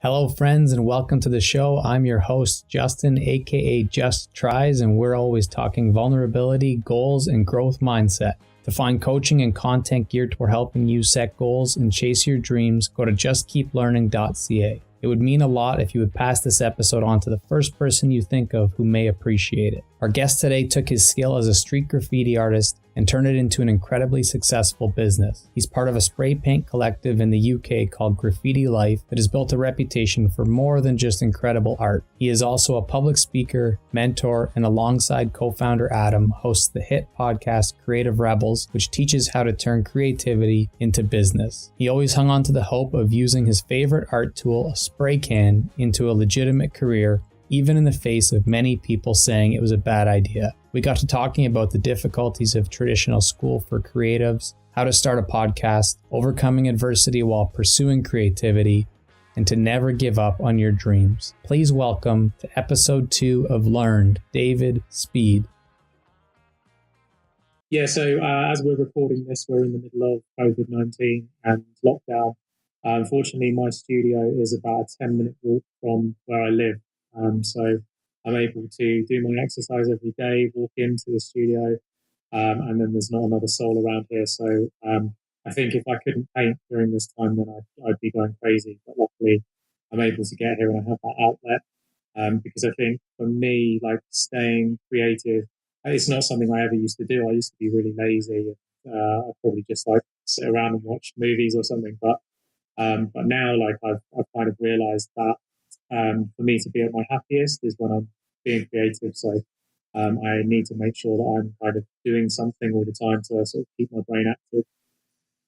Hello, friends, and welcome to the show. I'm your host, Justin, aka Just Tries, and we're always talking vulnerability, goals, and growth mindset. To find coaching and content geared toward helping you set goals and chase your dreams, go to justkeeplearning.ca. It would mean a lot if you would pass this episode on to the first person you think of who may appreciate it. Our guest today took his skill as a street graffiti artist and turned it into an incredibly successful business. He's part of a spray paint collective in the UK called Graffiti Life that has built a reputation for more than just incredible art. He is also a public speaker, mentor, and alongside co-founder Adam, hosts the hit podcast Creative Rebels, which teaches how to turn creativity into business. He always hung on to the hope of using his favorite art tool, a spray can, into a legitimate career, even in the face of many people saying it was a bad idea. We got to talking about the difficulties of traditional school for creatives, how to start a podcast, overcoming adversity while pursuing creativity, and to never give up on your dreams. Please welcome to episode 2 of Learned, David Speed. Yeah, so as we're recording this, we're in the middle of COVID-19 and lockdown. Unfortunately, my studio is about a 10-minute walk from where I live. So I'm able to do my exercise every day, walk into the studio, and then there's not another soul around here. So I think if I couldn't paint during this time, then I'd be going crazy. But luckily, I'm able to get here and I have that outlet. Because I think for me, like staying creative, it's not something I ever used to do. I used to be really lazy. I'd probably just like sit around and watch movies or something. But now, like I've kind of realised that for me to be at my happiest is when I'm being creative. So I need to make sure that I'm kind of doing something all the time to sort of keep my brain active.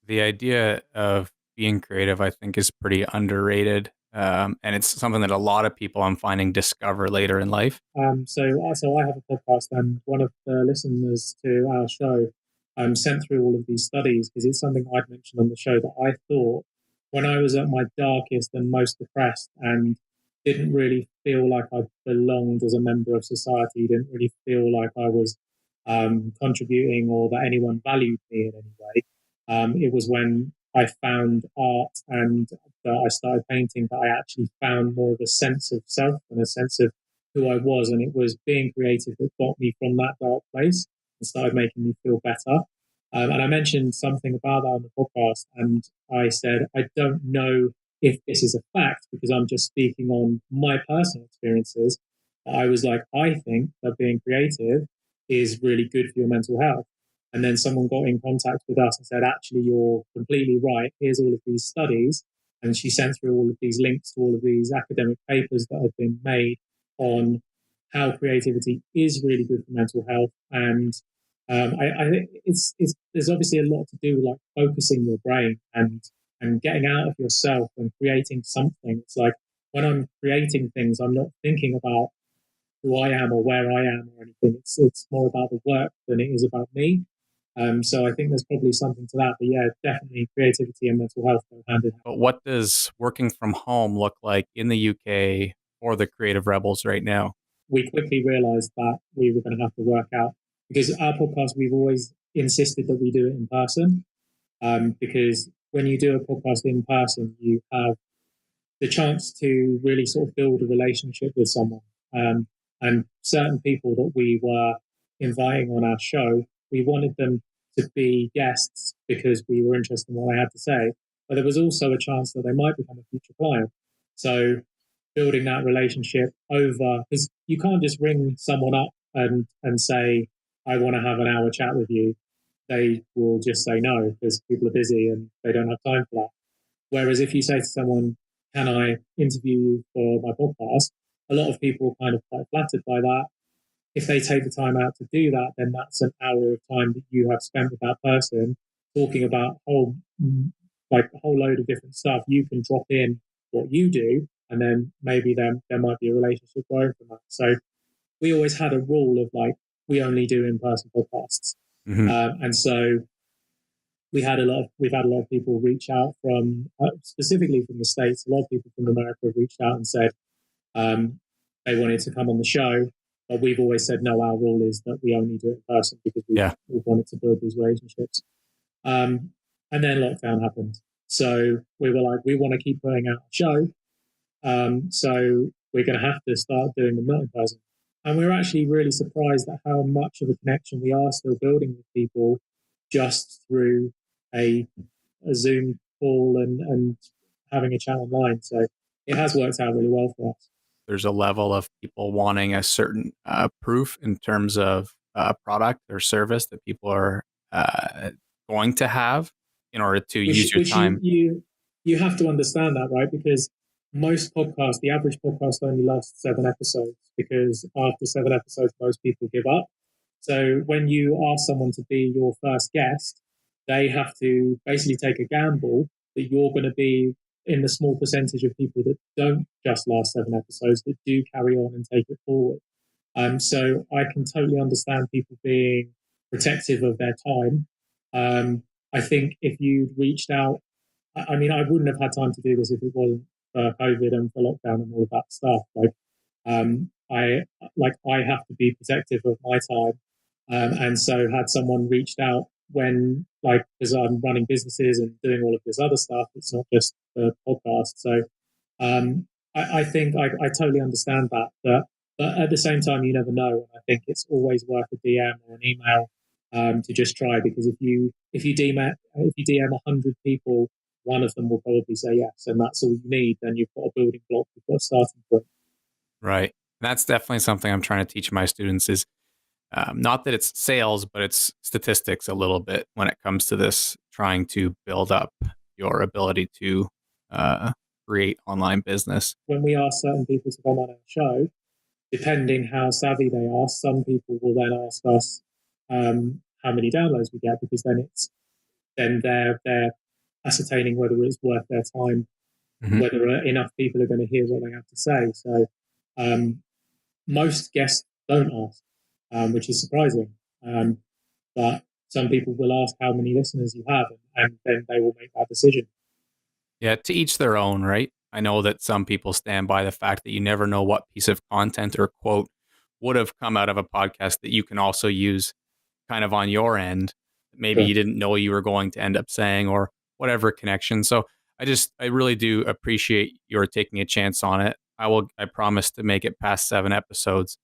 The idea of being creative, I think, is pretty underrated. And it's something that a lot of people I'm finding discover later in life. So I have a podcast, and one of the listeners to our show sent through all of these studies because it's something I'd mentioned on the show that I thought when I was at my darkest and most depressed and didn't really feel like I belonged as a member of society, didn't really feel like I was contributing or that anyone valued me in any way. It was when I found art and I started painting that I actually found more of a sense of self and a sense of who I was. And it was being creative that got me from that dark place and started making me feel better. And I mentioned something about that on the podcast, and I said, I don't know if this is a fact because I'm just speaking on my personal experiences. I was like, I think that being creative is really good for your mental health. And then someone got in contact with us and said, actually, you're completely right. Here's all of these studies. And she sent through all of these links to all of these academic papers that have been made on how creativity is really good for mental health. And I think there's obviously a lot to do with like focusing your brain and getting out of yourself and creating something. It's like when I'm creating things, I'm not thinking about who I am or where I am or anything. It's more about the work than it is about me. So I think there's probably something to that. But yeah, definitely creativity and mental health go hand in hand. But what does working from home look like in the UK for the Creative Rebels right now? We quickly realized that we were going to have to work out because our podcast, we've always insisted that we do it in person. Because when you do a podcast in person, you have the chance to really sort of build a relationship with someone. And certain people that we were inviting on our show, we wanted them to be guests because we were interested in what I had to say. But there was also a chance that they might become a future client. So building that relationship over, because you can't just ring someone up and say, I want to have an hour chat with you. They will just say no because people are busy and they don't have time for that. Whereas if you say to someone, can I interview you for my podcast? A lot of people are kind of quite flattered by that. If they take the time out to do that, then that's an hour of time that you have spent with that person talking about a whole load of different stuff. You can drop in what you do, and then maybe there might be a relationship growing from that. So we always had a rule of like, we only do in-person podcasts. Mm-hmm. And so we've had a lot of people reach out from, specifically from the States. A lot of people from America have reached out and said they wanted to come on the show, but we've always said, no, our rule is that we only do it in person because we wanted to build these relationships. And then lockdown happened. So we were like, we want to keep putting out a show, So we're going to have to start doing them not in person. And we're actually really surprised at how much of a connection we are still building with people just through a Zoom call and having a chat online. So it has worked out really well for us. There's a level of people wanting a certain proof in terms of a product or service that people are going to have in order to use your Which time. you have to understand that, right? Because most podcasts, the average podcast only lasts 7 episodes, because after 7 episodes, most people give up. So when you ask someone to be your first guest, they have to basically take a gamble that you're going to be in the small percentage of people that don't just last 7 episodes, that do carry on and take it forward. So I can totally understand people being protective of their time. I think if you'd reached out, I mean, I wouldn't have had time to do this if it wasn't for COVID and for lockdown and all of that stuff. I have to be protective of my time, and so had someone reached out when, like, because I'm running businesses and doing all of this other stuff, it's not just the podcast. So I think I totally understand that, but at the same time, you never know. And I think it's always worth a DM or an email to just try, because if you DM 100 people, one of them will probably say yes, and that's all you need. Then you've got a building block, you've got a starting point. Right. That's definitely something I'm trying to teach my students is not that it's sales, but it's statistics a little bit when it comes to this, trying to build up your ability to create online business. When we ask certain people to come on our show, depending how savvy they are, some people will then ask us how many downloads we get, because then they're ascertaining whether it's worth their time, whether enough people are going to hear what they have to say. So most guests don't ask, which is surprising. But some people will ask how many listeners you have, and then they will make that decision. Yeah, to each their own, right? I know that some people stand by the fact that you never know what piece of content or quote would have come out of a podcast that you can also use kind of on your end. Maybe you didn't know you were going to end up saying, or whatever connection. So I really do appreciate your taking a chance on it. I promise to make it past 7 episodes.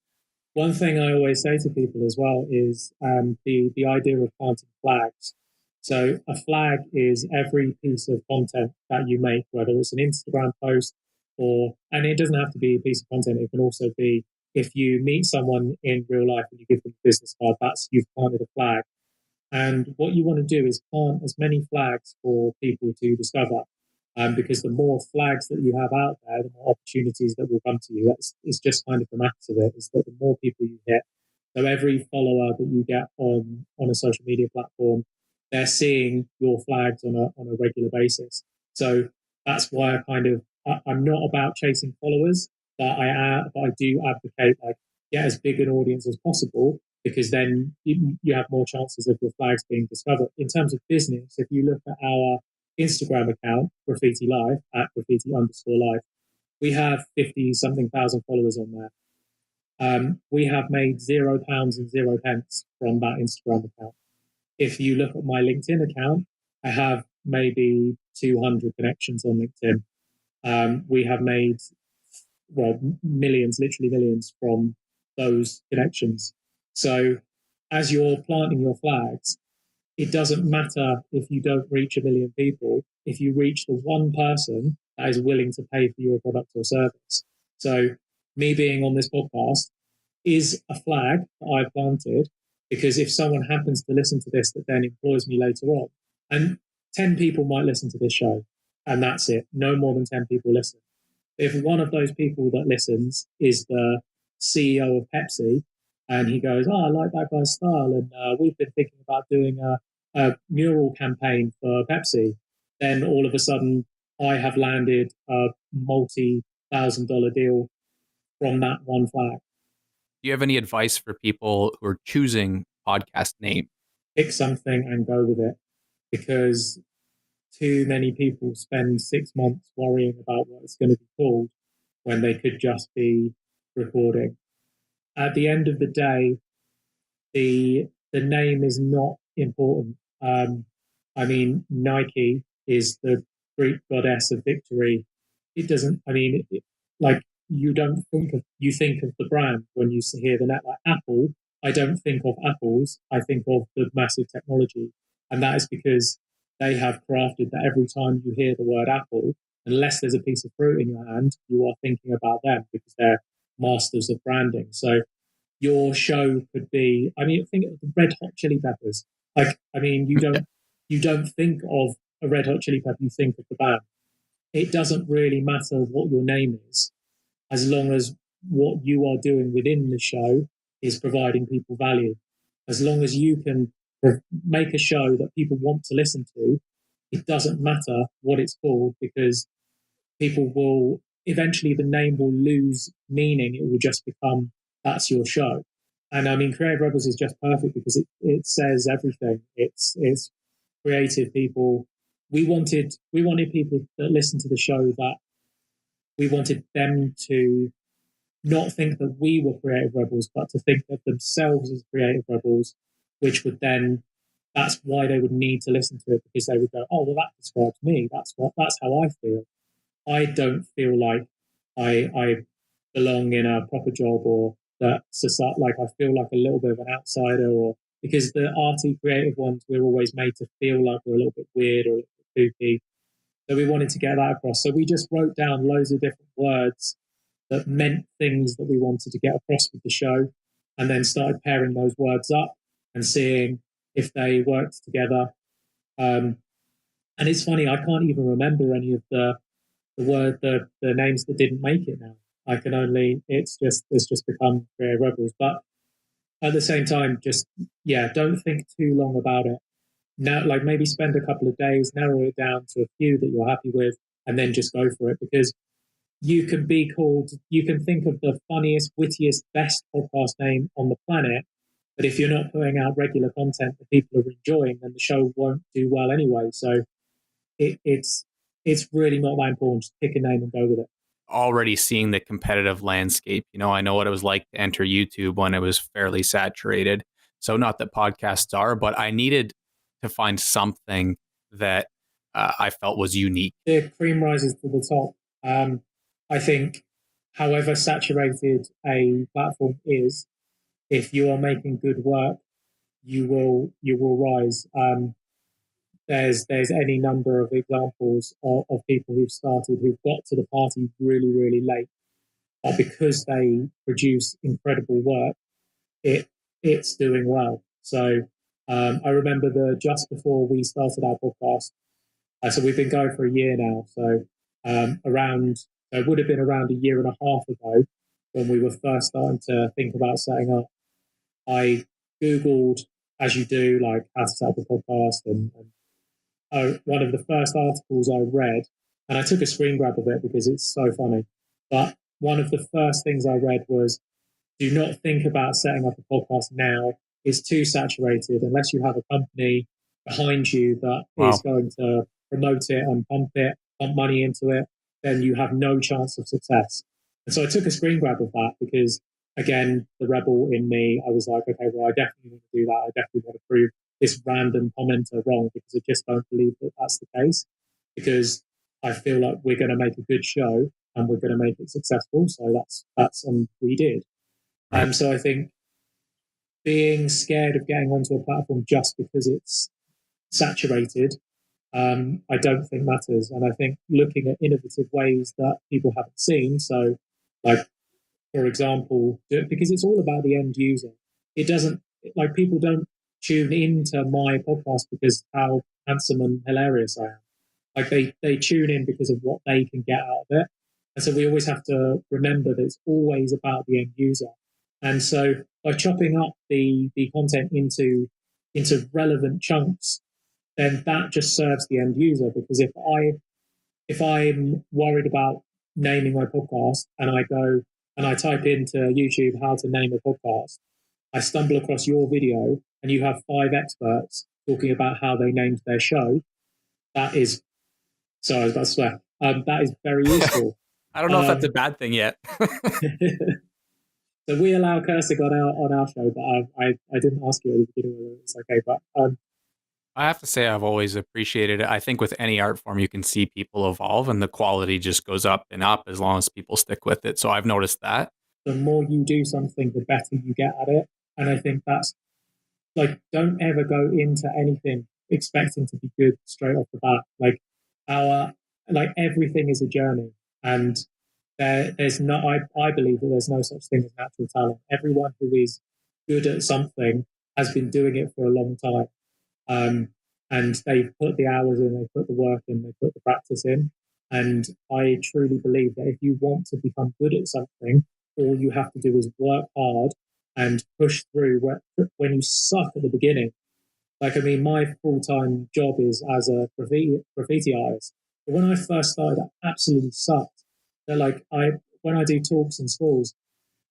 One thing I always say to people as well is the idea of planting flags. So a flag is every piece of content that you make, whether it's an Instagram post and it doesn't have to be a piece of content. It can also be if you meet someone in real life and you give them a business card, you've planted a flag. And what you want to do is plant as many flags for people to discover. Because the more flags that you have out there, the more opportunities that will come to you. It's just kind of the maths of it, is that the more people you hit, so every follower that you get on a social media platform, they're seeing your flags on a regular basis. So that's why I'm not about chasing followers, but I do advocate, like, get as big an audience as possible, because then you have more chances of your flags being discovered. In terms of business, if you look at our Instagram account, Graffiti Live, at graffiti_live, we have 50 something thousand followers on there. We have made £0 and 0 pence from that Instagram account. If you look at my LinkedIn account, I have maybe 200 connections on LinkedIn. We have made, millions, literally millions, from those connections. So as you're planting your flags, it doesn't matter if you don't reach 1 million people, if you reach the one person that is willing to pay for your product or service. So me being on this podcast is a flag that I've planted, because if someone happens to listen to this that then employs me later on, and 10 people might listen to this show, and that's it, no more than 10 people listen. If one of those people that listens is the CEO of Pepsi, and he goes, I like that guy's style, and we've been thinking about doing a mural campaign for Pepsi, then all of a sudden I have landed a multi-$1,000 deal from that one flag. Do you have any advice for people who are choosing podcast name? Pick something and go with it, because too many people spend 6 months worrying about what it's going to be called when they could just be recording. At the end of the day, the name is not important. I mean, Nike is the Greek goddess of victory. It doesn't. I mean, like you don't think of you think of the brand when you hear the net, like Apple. I don't think of apples. I think of the massive technology, and that is because they have crafted that every time you hear the word Apple, unless there's a piece of fruit in your hand, you are thinking about them because they're masters of branding. So your show could be, I mean, think of the Red Hot Chili Peppers. Like, I mean, you don't think of a Red Hot Chili Pepper, you think of the band. It doesn't really matter what your name is, as long as what you are doing within the show is providing people value. As long as you can make a show that people want to listen to, it doesn't matter what it's called, because people will eventually, the name will lose meaning. It will just become, that's your show. And I mean, Creative Rebels is just perfect because it says everything. It's creative people. We wanted people that listen to the show, that we wanted them to not think that we were creative rebels, but to think of themselves as creative rebels, which would then, that's why they would need to listen to it, because they would go, oh, well, that describes me. That's how I feel. I don't feel like I belong in a proper job, or that society, like I feel like a little bit of an outsider, or because the arty creative ones, we're always made to feel like we're a little bit weird or a little bit kooky. So we wanted to get that across. So we just wrote down loads of different words that meant things that we wanted to get across with the show, and then started pairing those words up and seeing if they worked together. And it's funny, I can't even remember any of the names that didn't make it now. I can only, it's just become Creative Rebels. But at the same time, just, yeah, don't think too long about it. Now, like maybe spend a couple of days, narrow it down to a few that you're happy with, and then just go for it, because you can be called, you can think of the funniest, wittiest, best podcast name on the planet, but if you're not putting out regular content that people are enjoying, then the show won't do well anyway. So it's really not that important. Just pick a name and go with it. Already seeing the competitive landscape. I know what it was like to enter YouTube when it was fairly saturated. So not that podcasts are, but I needed to find something that I felt was unique. The cream rises to the top. I think however saturated a platform is, if you are making good work, you will rise. There's any number of examples of people who've started, who've got to the party really, really late, but because they produce incredible work, it's doing well. So I remember just before we started our podcast, so we've been going for a year now. So it would have been around a year and a half ago when we were first starting to think about setting up. I Googled, as you do, like how to set up a podcast, and one of the first articles I read, and I took a screen grab of it because it's so funny, but one of the first things I read was, do not think about setting up a podcast now. It's too saturated. Unless you have a company behind you that is going to promote it and pump money into it, then you have no chance of success. And so I took a screen grab of that because, again, the rebel in me, I was like, okay, well, I definitely want to do that. I definitely want to prove this random commenter wrong, because I just don't believe that that's the case, because I feel like we're going to make a good show and we're going to make it successful. So and we did. So I think being scared of getting onto a platform just because it's saturated, I don't think matters. And I think looking at innovative ways that people haven't seen, so like, for example, because it's all about the end user. It doesn't, like, people don't tune into my podcast because how handsome and hilarious I am. Like they tune in because of what they can get out of it. And so we always have to remember that it's always about the end user. And so by chopping up the content into relevant chunks, then that just serves the end user. Because if I'm worried about naming my podcast and I go and I type into YouTube how to name a podcast, I stumble across your video and you have 5 experts talking about how they named their show. That is, sorry, I was about to swear. That is very useful. I don't know if that's a bad thing yet. So we allow cursing on our show, but I didn't ask you at the beginning whether it's okay. But I have to say I've always appreciated it. I think with any art form, you can see people evolve and the quality just goes up and up as long as people stick with it. So I've noticed that. The more you do something, the better you get at it. And I think that's like, don't ever go into anything expecting to be good straight off the bat. Like our, like everything is a journey, and there's no. I believe that there's no such thing as natural talent. Everyone who is good at something has been doing it for a long time, and they've put the hours in, they put the work in, they put the practice in. And I truly believe that if you want to become good at something, all you have to do is work hard and push through when you suck at the beginning. Like, I mean, my full time job is as a graffiti artist. But when I first started, I absolutely sucked. They're like, when I do talks in schools,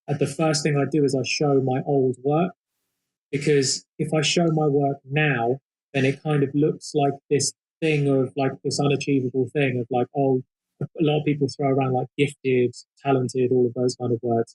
the first thing I do is I show my old work, because if I show my work now, then it kind of looks like this thing of like this unachievable thing of like, oh, a lot of people throw around like gifted, talented, all of those kind of words.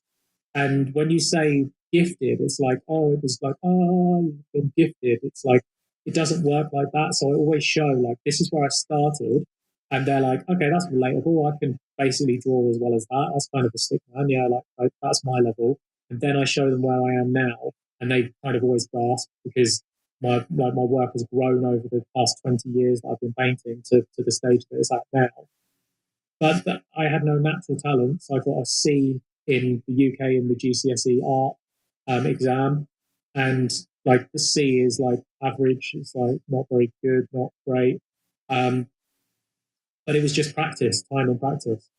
And when you say gifted, it's like, oh, it was like, oh, you've been gifted. It's like, it doesn't work like that. So I always show, like, this is where I started. And they're like, okay, that's relatable. I can basically draw as well as that. That's kind of a stick man. Yeah, like that's my level. And then I show them where I am now. And they kind of always gasp, because my work has grown over the past 20 years that I've been painting to the stage that it's at now. But I had no natural talent. So I got a C in the UK in the GCSE art exam. And like the C is like average. It's like not very good, not great. Um, but it was just practice, time and practice.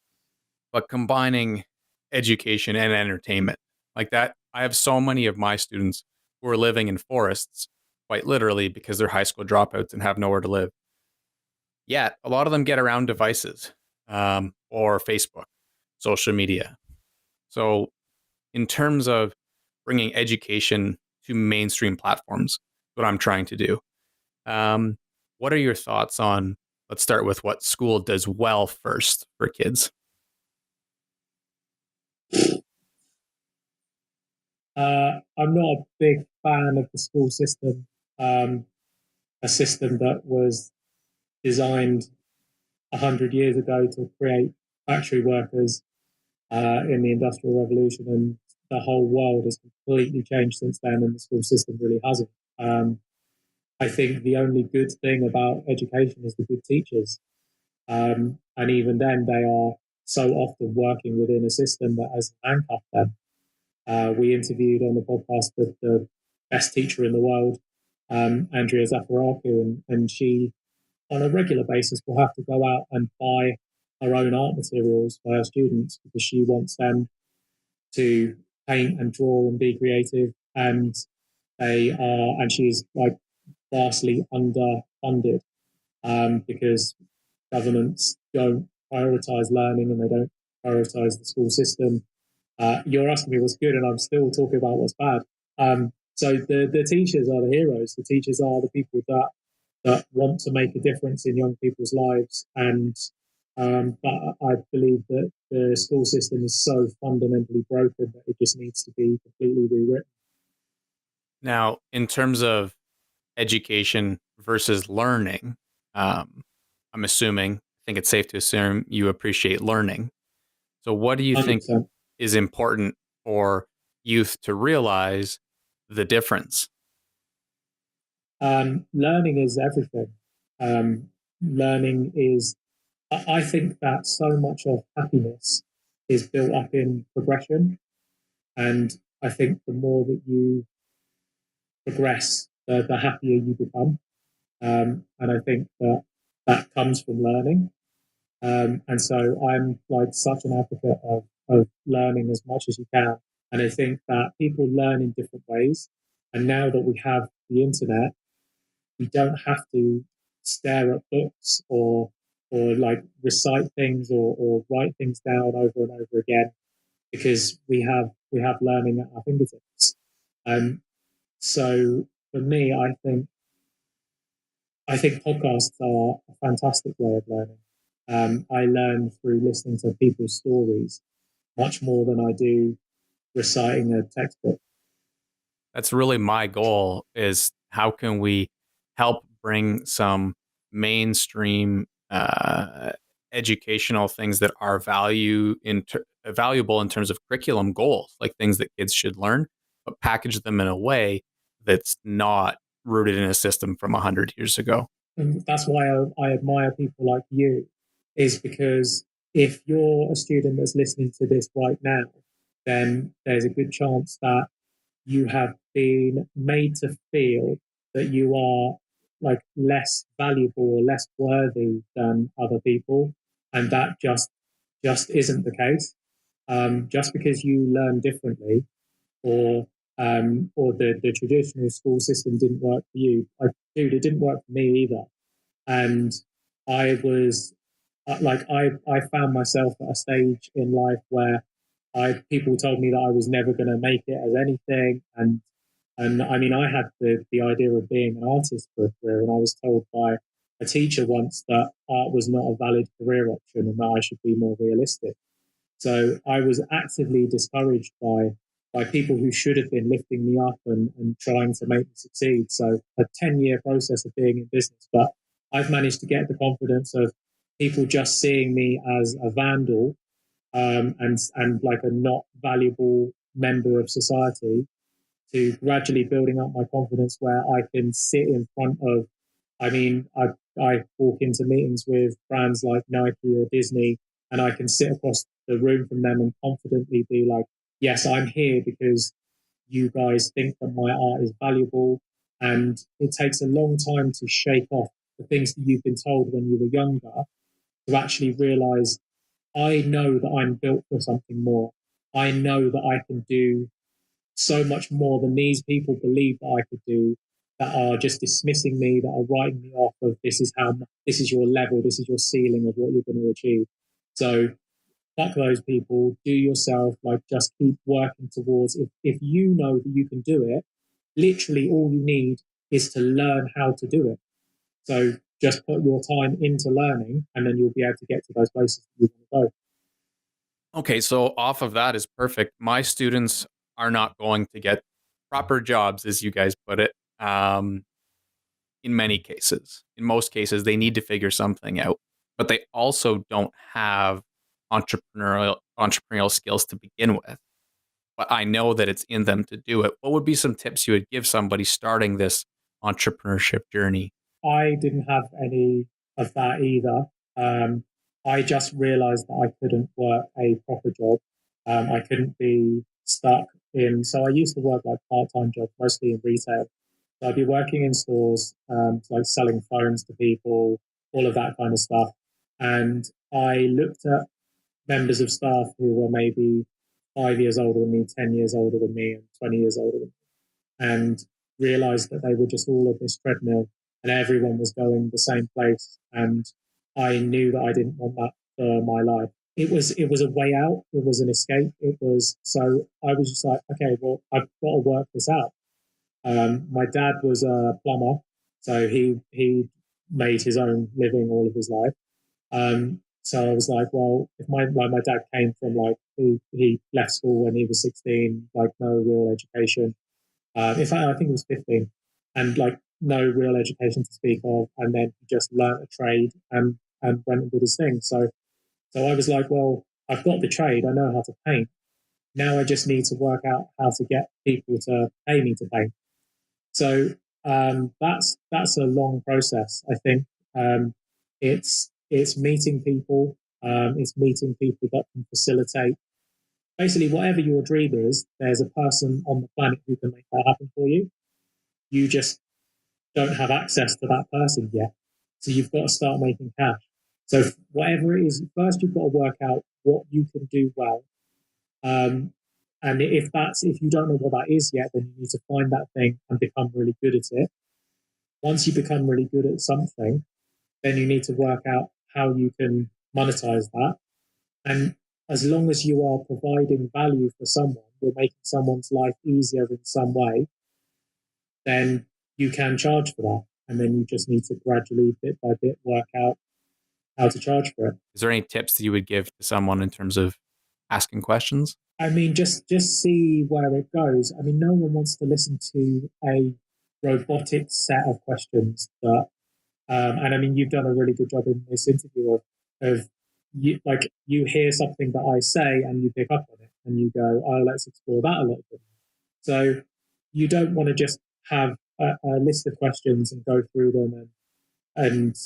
But combining education and entertainment like that, I have so many of my students who are living in forests, quite literally, because they're high school dropouts and have nowhere to live. Yet a lot of them get around devices, or Facebook, social media. So in terms of bringing education to mainstream platforms, what I'm trying to do. What are your thoughts on, let's start with what school does well first for kids? I'm not a big fan of the school system, a system that was designed 100 years ago to create factory workers in the Industrial Revolution, and the whole world has completely changed since then, and the school system really hasn't. I think the only good thing about education is the good teachers, and even then, they are so often working within a system that has handcuffed them. We interviewed on the podcast the best teacher in the world, Andrea Zafaraku, and she, on a regular basis, will have to go out and buy her own art materials for her students, because she wants them to paint and draw and be creative. And and she's like vastly underfunded, because governments don't prioritize learning, and they don't prioritize the school system. You're asking me what's good, and I'm still talking about what's bad. So the teachers are the heroes. The teachers are the people that want to make a difference in young people's lives. And but I believe that the school system is so fundamentally broken that it just needs to be completely rewritten. Now, in terms of education versus learning, I'm assuming, I think it's safe to assume you appreciate learning. So what do you think 100%. is important for youth to realize the difference? Learning is everything. Learning is, I think that so much of happiness is built up in progression. And I think the more that you progress, the happier you become. And I think that comes from learning. And so I'm like such an advocate of learning as much as you can. And I think that people learn in different ways. And now that we have the internet, we don't have to stare at books or like recite things or write things down over and over again, because we have learning at our fingertips. So for me, I think podcasts are a fantastic way of learning. I learn through listening to people's stories much more than I do reciting a textbook. That's really my goal, is how can we help bring some mainstream educational things that are valuable in terms of curriculum goals, like things that kids should learn, but package them in a way that's not rooted in a system from 100 years ago. And that's why I admire people like you, is because if you're a student that's listening to this right now, then there's a good chance that you have been made to feel that you are like less valuable or less worthy than other people, and that just isn't the case. Just because you learn differently, or the traditional school system didn't work for you, it didn't work for me either. And I was I found myself at a stage in life where people told me that I was never going to make it as anything, and I mean I had the idea of being an artist for a career, and I was told by a teacher once that art was not a valid career option and that I should be more realistic. So I was actively discouraged by people who should have been lifting me up and trying to make me succeed. So a 10-year process of being in business, but I've managed to get the confidence of people just seeing me as a vandal, and like a not valuable member of society, to gradually building up my confidence where I can sit in front of, I mean, I walk into meetings with brands like Nike or Disney, and I can sit across the room from them and confidently be like, yes, I'm here because you guys think that my art is valuable. And it takes a long time to shake off the things that you've been told when you were younger, to actually realize I know that I'm built for something more. I know that I can do so much more than these people believe that I could do, that are just dismissing me, that are writing me off of this is your level, this is your ceiling of what you're going to achieve. So fuck those people, do yourself, like just keep working towards, if you know that you can do it, literally all you need is to learn how to do it. So just put your time into learning, and then you'll be able to get to those places that you want to go. Okay, so off of that is perfect. My students are not going to get proper jobs, as you guys put it. In many cases, in most cases, they need to figure something out, but they also don't have entrepreneurial skills to begin with. But I know that it's in them to do it. What would be some tips you would give somebody starting this entrepreneurship journey? I didn't have any of that either. I just realized that I couldn't work a proper job. I couldn't be stuck in. So I used to work like part-time jobs, mostly in retail. So I'd be working in stores, like selling phones to people, all of that kind of stuff. And I looked at members of staff who were maybe 5 years older than me, 10 years older than me, and 20 years older than me, and realized that they were just all on this treadmill and everyone was going the same place. And I knew that I didn't want that for my life. It was a way out. It was an escape. So I was just like, okay, well, I've got to work this out. My dad was a plumber, so he made his own living all of his life. So I was like, well, if my dad came from like he left school when he was 16, like no real education. In fact, I think he was 15, and like no real education to speak of, and then he just learnt a trade and went and did his thing. So I was like, well, I've got the trade. I know how to paint. Now I just need to work out how to get people to pay me to paint. So that's a long process. I think it's meeting people. It's meeting people that can facilitate. Basically, whatever your dream is, there's a person on the planet who can make that happen for you. You just don't have access to that person yet. So you've got to start making cash. So whatever it is, first you've got to work out what you can do well. And if you don't know what that is yet, then you need to find that thing and become really good at it. Once you become really good at something, then you need to work out how you can monetize that. And as long as you are providing value for someone, you're making someone's life easier in some way, then you can charge for that. And then you just need to gradually, bit by bit, work out how to charge for it. Is there any tips that you would give to someone in terms of asking questions? I mean, just see where it goes. I mean, no one wants to listen to a robotic set of questions that And I mean, you've done a really good job in this interview of you hear something that I say and you pick up on it and you go, oh, let's explore that a little bit. So you don't want to just have a list of questions and go through them and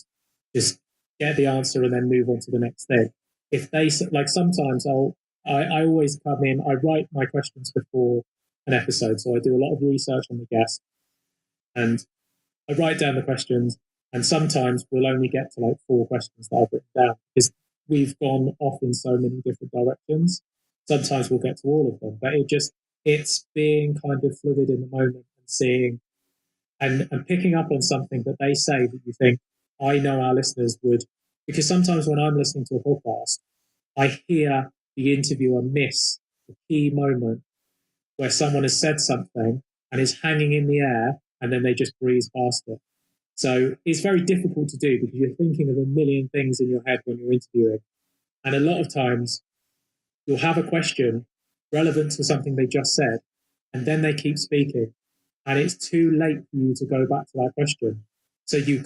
just get the answer and then move on to the next thing. If they like, sometimes I always come in, I write my questions before an episode, so I do a lot of research on the guest and I write down the questions, and sometimes we'll only get to like 4 questions that I've written down because we've gone off in so many different directions. Sometimes we'll get to all of them, but it's being kind of fluid in the moment and seeing and picking up on something that they say that you think, I know our listeners would, because sometimes when I'm listening to a podcast, I hear the interviewer miss the key moment where someone has said something and is hanging in the air and then they just breeze past it. So it's very difficult to do because you're thinking of a million things in your head when you're interviewing. And a lot of times you'll have a question relevant to something they just said, and then they keep speaking. And it's too late for you to go back to that question. So you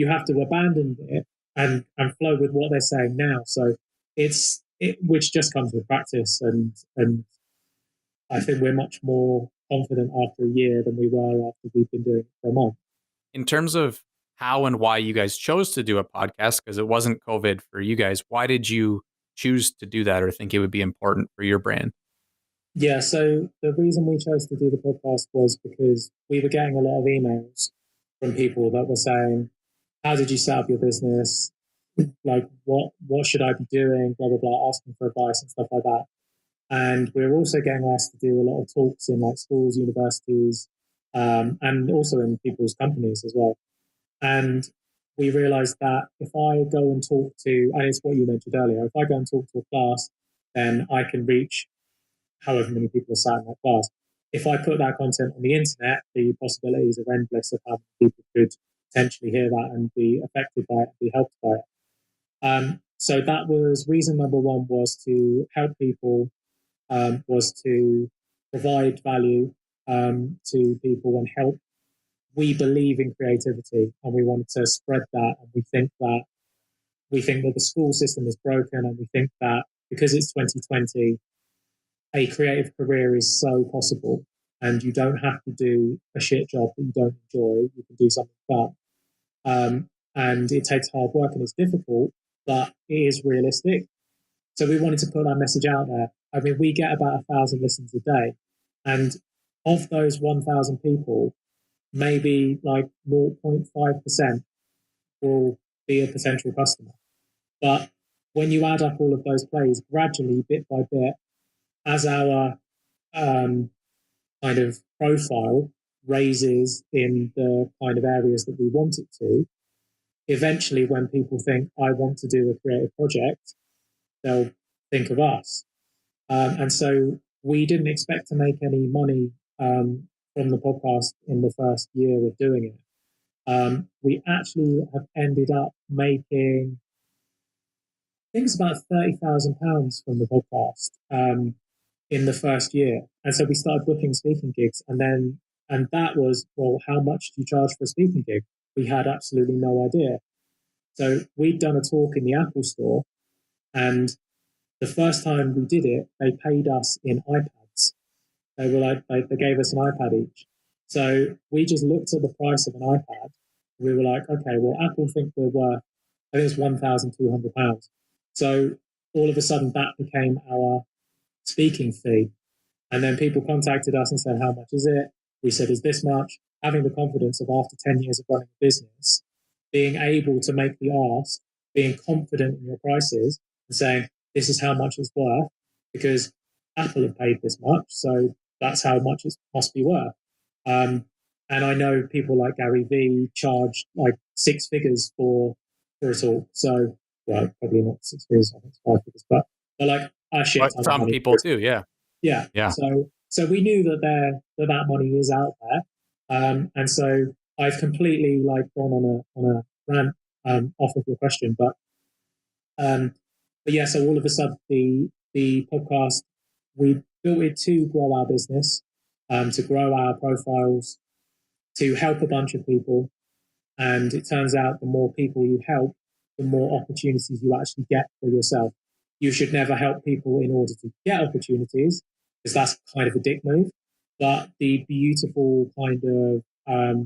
have to abandon it and flow with what they're saying now. So which just comes with practice. And I think we're much more confident after a year than we were after we've been doing it for a month. In terms of how and why you guys chose to do a podcast, because it wasn't COVID for you guys, why did you choose to do that or think it would be important for your brand? Yeah, so the reason we chose to do the podcast was because we were getting a lot of emails from people that were saying, how did you set up your business? Like, what should I be doing? Blah, blah, blah, asking for advice and stuff like that. And we were also getting asked to do a lot of talks in like schools, universities, and also in people's companies as well. And we realized that if I go and talk to, and it's what you mentioned earlier, if I go and talk to a class, then I can reach however many people are sat in that class. If I put that content on the internet, the possibilities are endless of how many people could potentially hear that and be affected by it, be helped by it. So that was reason number one, was to help people, was to provide value to people and help. We believe in creativity and we wanted to spread that, and we think that the school system is broken, and we think that because it's 2020, a creative career is so possible, and you don't have to do a shit job that you don't enjoy. You can do something fun. And it takes hard work and it's difficult, but it is realistic. So we wanted to put that message out there. I mean, we get about 1,000 listens a day, and of those 1,000 people, maybe like 0.5% will be a potential customer. But when you add up all of those plays gradually, bit by bit, as our kind of profile raises in the kind of areas that we want it to, eventually when people think, I want to do a creative project, they'll think of us. And so we didn't expect to make any money from the podcast in the first year of doing it. We actually have ended up making, I think it's about £30,000 from the podcast in the first year. And so we started booking speaking gigs, and that was, well, how much do you charge for a speaking gig? We had absolutely no idea. So we'd done a talk in the Apple store, and the first time we did it, they paid us in iPads. They were they gave us an iPad each. So we just looked at the price of an iPad. We were like, okay, well, Apple think we're worth, I think it's £1,200. So all of a sudden that became our speaking fee. And then people contacted us and said, how much is it? We said, is this much? Having the confidence of, after 10 years of running a business, being able to make the ask, being confident in your prices and saying, this is how much it's worth, because Apple have paid this much, so that's how much it must be worth. And I know people like Gary Vee charge like 6 figures for a talk. So, well, probably not 6 figures, I think it's 5 figures, but like a shit ton of Some money. people too, yeah. Yeah. So we knew that money is out there, and so I've completely like gone on a rant off of your question, but yeah. So all of a sudden, the podcast, we built it to grow our business, to grow our profiles, to help a bunch of people, And it turns out the more people you help, the more opportunities you actually get for yourself. You should never help people in order to get opportunities, because that's kind of a dick move. But the beautiful kind of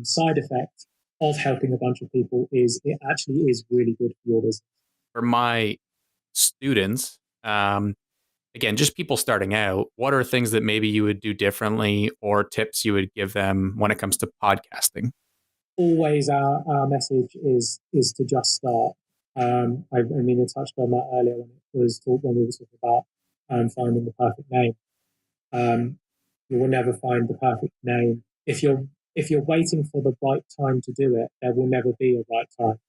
side effect of helping a bunch of people is it actually is really good for your business. For my students, again, just people starting out, what are things that maybe you would do differently or tips you would give them when it comes to podcasting? Always our message is to just start. I mean, I touched on that earlier when we were talking about finding the perfect name. You will never find the perfect name. If you're waiting for the right time to do it, there will never be a right time.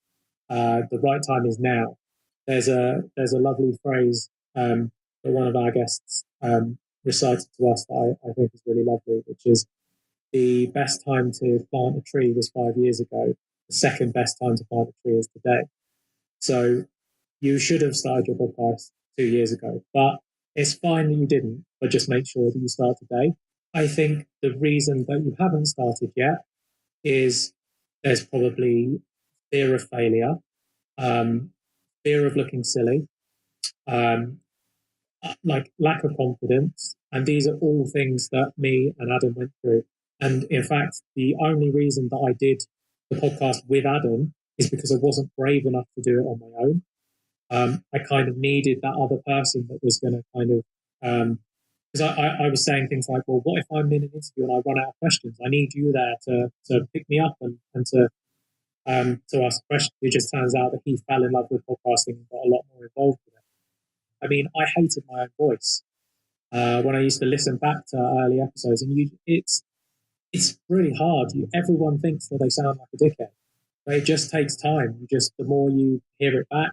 The right time is now. There's a lovely phrase that one of our guests recited to us that I think is really lovely, which is the best time to plant a tree was 5 years ago. The second best time to plant a tree is today. So you should have started your podcast 2 years ago, but it's fine that you didn't, but just make sure that you start today. I think the reason that you haven't started yet is there's probably fear of failure, fear of looking silly, like lack of confidence. And these are all things that me and Adam went through. And in fact, the only reason that I did the podcast with Adam is because I wasn't brave enough to do it on my own. I kind of needed that other person that was going to kind of, because I was saying things like, well, what if I'm in an interview and I run out of questions? I need you there to pick me up and to ask questions. It just turns out that he fell in love with podcasting and got a lot more involved with it. I mean, I hated my own voice when I used to listen back to early episodes, and it's really hard. Everyone thinks that they sound like a dickhead, but it just takes time. The more you hear it back,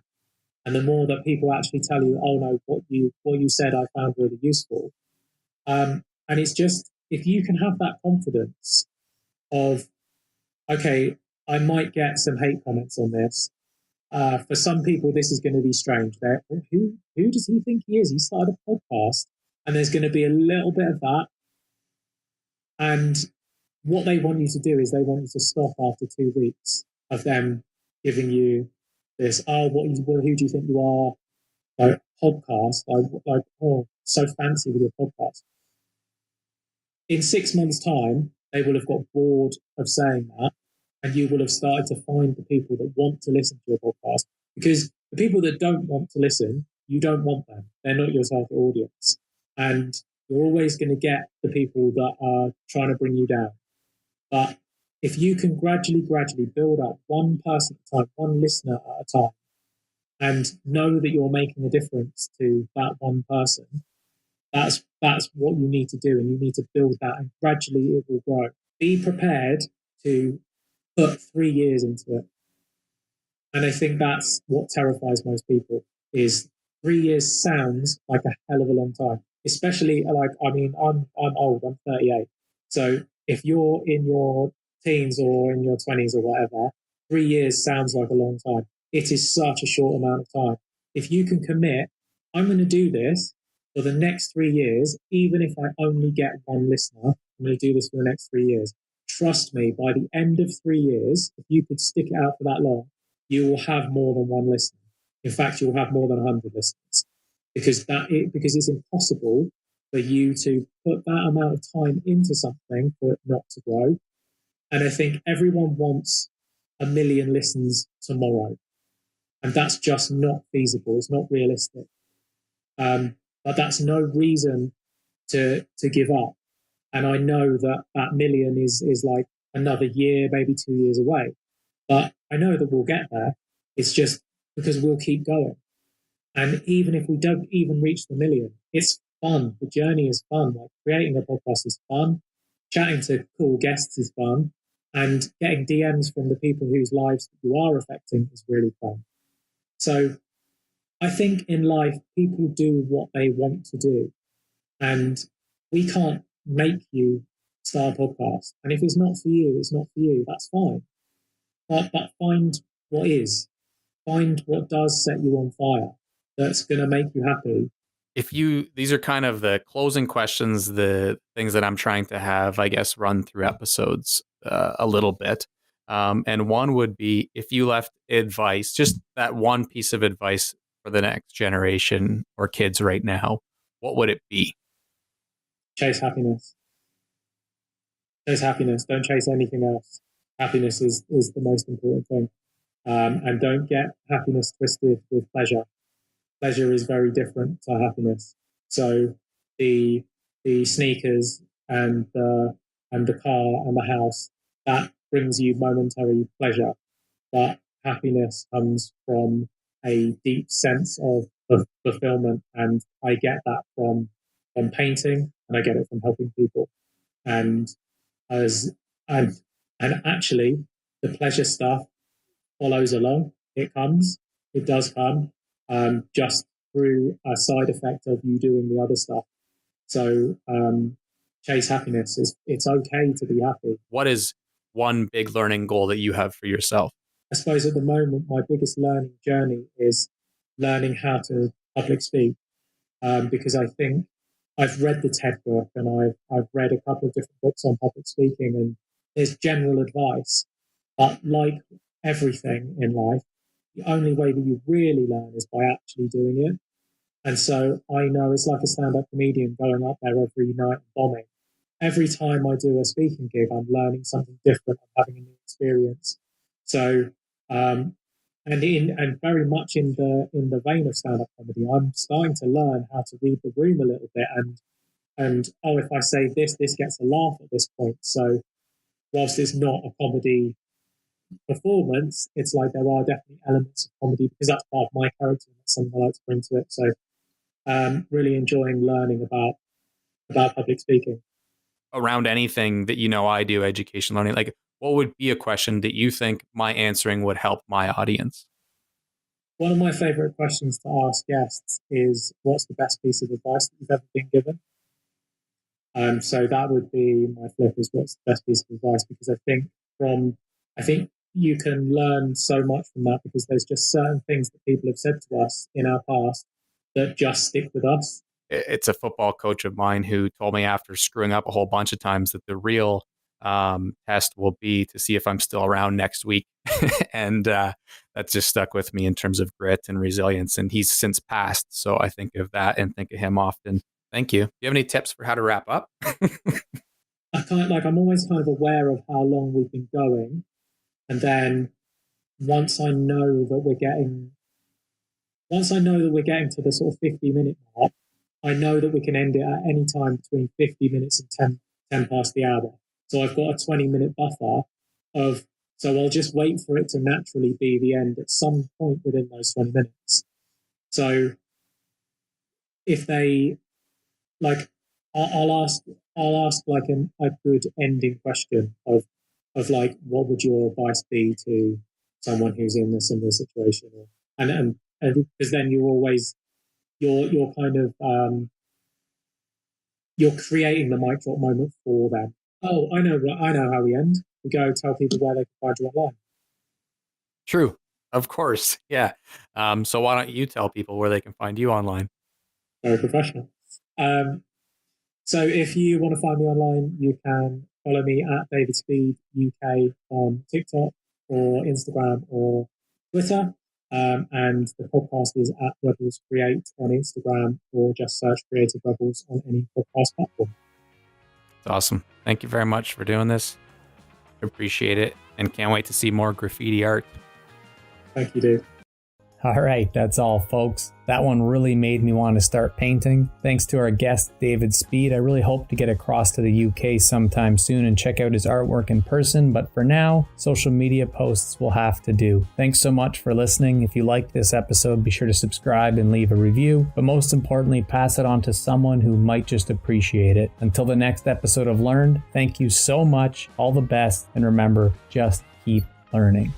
and the more that people actually tell you, "Oh no, what you said, I found really useful." And it's just, if you can have that confidence of, okay, I might get some hate comments on this. For some people, this is going to be strange. Who does he think he is? He started a podcast, and there's going to be a little bit of that. And what they want you to do is they want you to stop after 2 weeks of them giving you this, who do you think you are? Like, podcast, so fancy with your podcast. In 6 months' time, they will have got bored of saying that, and you will have started to find the people that want to listen to your podcast. Because the people that don't want to listen, you don't want them. They're not your target audience. And you're always going to get the people that are trying to bring you down. But if you can gradually build up one person at a time, one listener at a time, and know that you're making a difference to that one person, that's what you need to do, and you need to build that, and gradually it will grow. Be prepared to put 3 years into it. And I think that's what terrifies most people, is 3 years sounds like a hell of a long time. Especially, like, I mean, I'm old, I'm 38. So if you're in your teens or in your 20s or whatever, 3 years sounds like a long time. It is such a short amount of time. If you can commit, I'm going to do this for the next 3 years, even if I only get one listener, I'm going to do this for the next 3 years. Trust me, by the end of 3 years, if you could stick it out for that long, you will have more than one listener. In fact, you'll have more than 100 listeners, because it's impossible for you to put that amount of time into something for it not to grow. And I think everyone wants 1 million listens tomorrow, and that's just not feasible. It's not realistic. But that's no reason to give up. And I know that 1 million is like another year, maybe 2 years away. But I know that we'll get there. It's just because we'll keep going. And even if we don't even reach the 1 million, it's fun. The journey is fun. Like, creating a podcast is fun. Chatting to cool guests is fun. And getting DMs from the people whose lives you are affecting is really fun. So I think in life, people do what they want to do. And we can't make you start a podcast. And if it's not for you, it's not for you. That's fine. But find what is. Find what does set you on fire, that's going to make you happy. These are kind of the closing questions, the things that I'm trying to have, I guess, run through episodes a little bit. And one would be, if you left advice, just that one piece of advice for the next generation or kids right now, what would it be? Chase happiness. Chase happiness. Don't chase anything else. Happiness is the most important thing. And don't get happiness twisted with pleasure. Pleasure is very different to happiness. So the sneakers and the car and the house, that brings you momentary pleasure. But happiness comes from a deep sense of fulfillment. And I get that from painting, and I get it from helping people. And and actually the pleasure stuff follows along. It does come, just through a side effect of you doing the other stuff. So chase happiness. It's okay to be happy. What is one big learning goal that you have for yourself? I suppose at the moment, my biggest learning journey is learning how to public speak, because I think I've read the TED book, and I've read a couple of different books on public speaking, and there's general advice. But like everything in life, the only way that you really learn is by actually doing it. And so I know it's like a stand-up comedian going up there every night and bombing. Every time I do a speaking gig, I'm learning something different. I'm having a new experience. So, and very much in the vein of stand-up comedy, I'm starting to learn how to read the room a little bit. And if I say this gets a laugh at this point. So, whilst it's not a comedy performance, it's like there are definitely elements of comedy because that's part of my character and that's something I like to bring to it. So really enjoying learning about public speaking. Around anything that I do education learning, like what would be a question that you think my answering would help my audience? One of my favorite questions to ask guests is, what's the best piece of advice that you've ever been given? So that would be my flip, is what's the best piece of advice, because I think you can learn so much from that, because there's just certain things that people have said to us in our past that just stick with us. It's a football coach of mine who told me, after screwing up a whole bunch of times, that the real test will be to see if I'm still around next week. And that just stuck with me in terms of grit and resilience. And he's since passed. So I think of that and think of him often. Thank you. Do you have any tips for how to wrap up? I'm always kind of aware of how long we've been going. And then once I know that we're getting to the sort of 50-minute mark, I know that we can end it at any time between 50 minutes and 10 past the hour. So I've got a 20-minute buffer so I'll just wait for it to naturally be the end at some point within those 20 minutes. So if they, I'll ask like a good ending question of like, what would your advice be to someone who's in a similar situation? And because then you're kind of you're creating the mic drop moment for them. Oh, I know how we end. We go tell people where they can find you online. True, of course, yeah. So why don't you tell people where they can find you online? Very professional. So if you want to find me online, you can follow me at David Speed UK on TikTok or Instagram or Twitter. And the podcast is at Rebels Create on Instagram, or just search Creative Rebels on any podcast platform. That's awesome. Thank you very much for doing this. Appreciate it, and can't wait to see more graffiti art. Thank you, dude. All right, that's all, folks. That one really made me want to start painting. Thanks to our guest, David Speed. I really hope to get across to the UK sometime soon and check out his artwork in person, but for now, social media posts will have to do. Thanks so much for listening. If you liked this episode, be sure to subscribe and leave a review, but most importantly, pass it on to someone who might just appreciate it. Until the next episode of Learned, thank you so much, all the best, and remember, just keep learning.